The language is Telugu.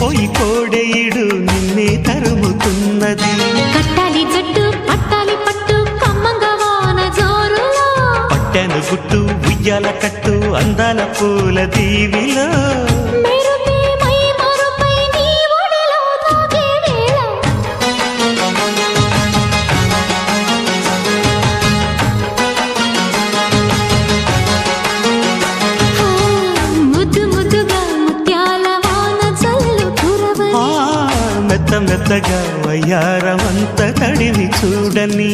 మురిసిపోయి కోడేయుడు నిన్నే తరుముతున్నది. కట్టాలి జట్టు పట్టాలి పట్టు కమ్మంగా వాన జోరులో, పట్టెను గుట్టు ఉయ్యాల కట్టు అందాల పూల దీవిలో, మెరుపే మై మరుపై నీ ఒడిలో తాగే వేళ, ముద్దు ముద్దుగా ముత్యాల వాన జల్లు కురవని, మెత్త మెత్తగా వయ్యారమంత తడివి చూడని.